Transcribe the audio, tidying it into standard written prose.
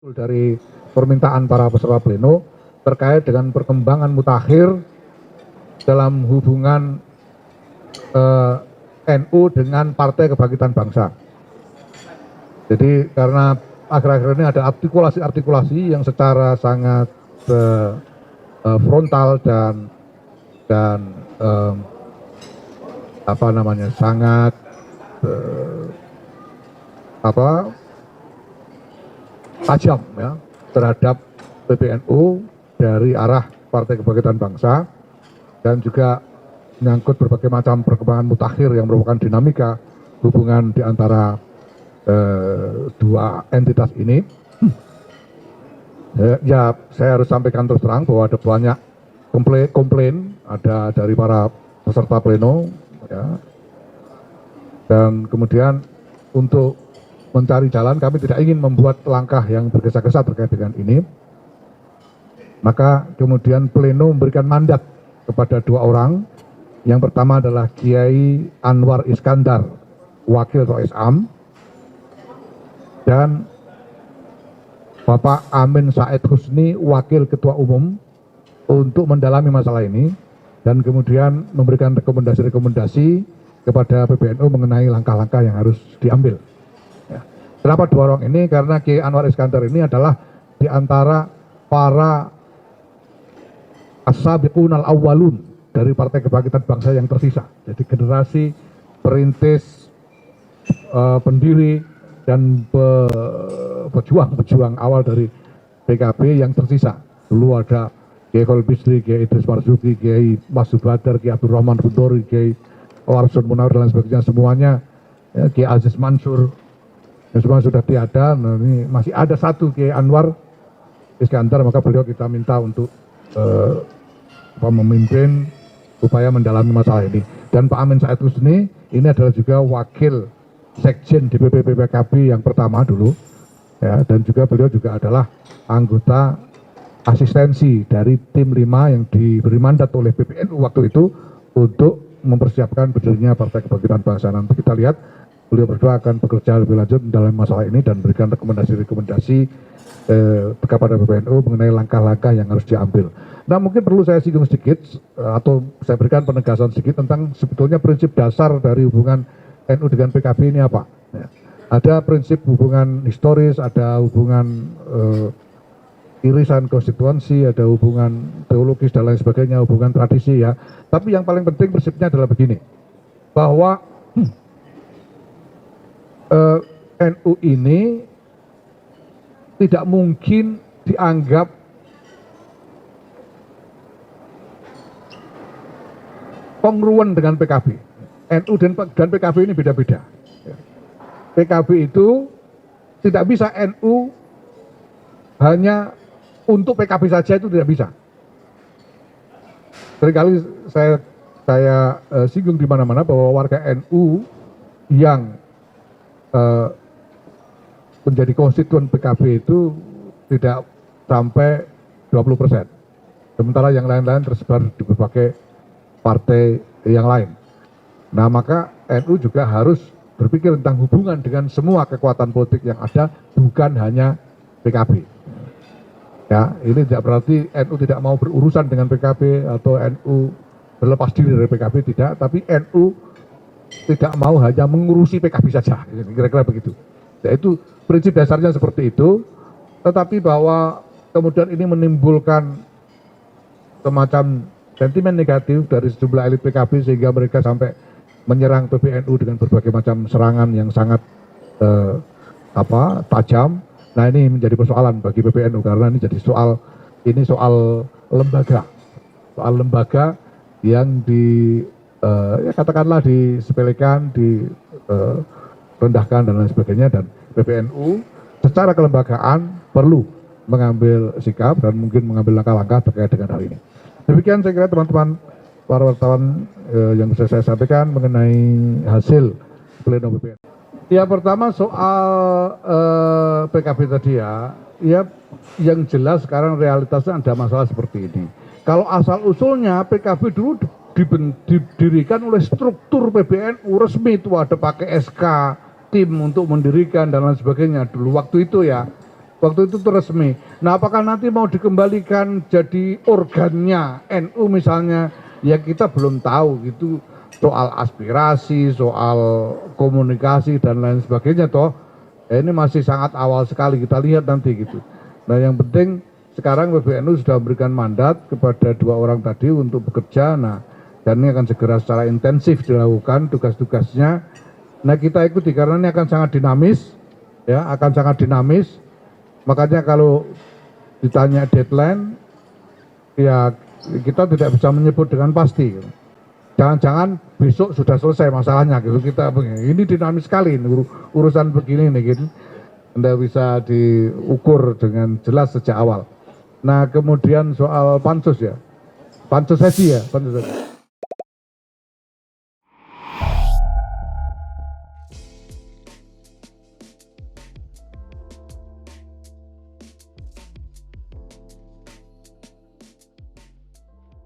Dari permintaan para peserta pleno terkait dengan perkembangan mutakhir dalam hubungan NU dengan Partai Kebangkitan Bangsa. Jadi karena akhir-akhir ini ada artikulasi-artikulasi yang secara sangat frontal dan sangat tajam ya terhadap PBNU dari arah Partai Kebangkitan Bangsa dan juga menyangkut berbagai macam perkembangan mutakhir yang merupakan dinamika hubungan di antara dua entitas ini. Ya, saya harus sampaikan terus terang bahwa ada banyak komplain ada dari para peserta pleno ya. Dan kemudian untuk mencari jalan, kami tidak ingin membuat langkah yang bergesa-gesa terkait dengan ini. Maka kemudian pleno memberikan mandat kepada dua orang. Yang pertama adalah Kiai Anwar Iskandar, Wakil Rois Am, dan Bapak Amin Said Husni, Wakil Ketua Umum, untuk mendalami masalah ini dan kemudian memberikan rekomendasi-rekomendasi kepada PBNU mengenai langkah-langkah yang harus diambil. Kenapa dua orang ini? Karena Kiai Anwar Iskandar ini adalah di antara para as-sabiqun al-awwalun dari Partai Kebangkitan Bangsa yang tersisa. Jadi generasi perintis, pendiri dan pejuang awal dari PKB yang tersisa. Dulu ada Kiai Khalil Bisri, Kiai Idris Marzuki, Kiai Masud Badar, Kiai Abdul Rahman Buntori, Kiai Warsun Munawir dan sebagainya, semuanya ya, Kiai Aziz Mansur. Yang semua sudah tiada, nah ini masih ada satu Kiai Anwar Iskandar, maka beliau kita minta untuk memimpin upaya mendalami masalah ini. Dan Pak Amin Said Husni ini adalah juga wakil sekjen DPP PKB yang pertama dulu, ya, dan juga beliau juga adalah anggota asistensi dari tim 5 yang diberi mandat oleh PBNU waktu itu untuk mempersiapkan berdirinya Partai Kebangkitan Bangsa. Nanti kita lihat beliau berdua akan bekerja lebih lanjut dalam masalah ini dan berikan rekomendasi-rekomendasi kepada PBNU mengenai langkah-langkah yang harus diambil. Nah, mungkin perlu saya singgung sedikit atau saya berikan penegasan sedikit tentang sebetulnya prinsip dasar dari hubungan NU dengan PKB ini apa. Ya. Ada prinsip hubungan historis, ada hubungan irisan konstituensi, ada hubungan teologis dan lain sebagainya, hubungan tradisi ya. Tapi yang paling penting prinsipnya adalah begini, bahwa NU ini tidak mungkin dianggap kongruent dengan PKB. NU dan PKB ini beda-beda. PKB itu tidak bisa NU hanya untuk PKB saja, itu tidak bisa. Seringkali saya singgung di mana-mana bahwa warga NU yang menjadi konstituen PKB itu tidak sampai 20%. Sementara yang lain-lain tersebar di berbagai partai yang lain. Nah, maka NU juga harus berpikir tentang hubungan dengan semua kekuatan politik yang ada, bukan hanya PKB. Ya, ini tidak berarti NU tidak mau berurusan dengan PKB atau NU berlepas diri dari PKB, tidak, tapi NU tidak mau hanya mengurusi PKB saja, kira-kira begitu. Yaitu prinsip dasarnya seperti itu, tetapi bahwa kemudian ini menimbulkan semacam sentimen negatif dari sejumlah elit PKB sehingga mereka sampai menyerang PBNU dengan berbagai macam serangan yang sangat tajam. Nah, ini menjadi persoalan bagi PBNU karena ini jadi soal lembaga yang ya katakanlah disepelekan, direndahkan dan lain sebagainya, dan PBNU secara kelembagaan perlu mengambil sikap dan mungkin mengambil langkah-langkah terkait dengan hal ini. Demikian saya kira teman-teman para wartawan yang bisa saya sampaikan mengenai hasil pleno PBNU. Ya, pertama soal PKB tadi ya yang jelas sekarang realitasnya ada masalah seperti ini. Kalau asal usulnya PKB dulu didirikan oleh struktur PBNU resmi, itu ada pakai SK tim untuk mendirikan dan lain sebagainya dulu waktu itu ya. Waktu itu resmi. Nah, apakah nanti mau dikembalikan jadi organnya NU misalnya? Ya kita belum tahu gitu, soal aspirasi, soal komunikasi dan lain sebagainya toh. Ya, ini masih sangat awal sekali, kita lihat nanti gitu. Nah, yang penting sekarang PBNU sudah memberikan mandat kepada 2 orang tadi untuk bekerja. Nah, dan ini akan segera secara intensif dilakukan tugas-tugasnya. Nah, kita ikuti karena ini akan sangat dinamis, ya, akan sangat dinamis. Makanya kalau ditanya deadline, ya kita tidak bisa menyebut dengan pasti. Jangan-jangan besok sudah selesai masalahnya gitu. Kita ini dinamis sekali urusan begini nih gitu. Anda bisa diukur dengan jelas sejak awal. Nah, kemudian soal pansus ya. Pansus sesi ya, pansus sesi.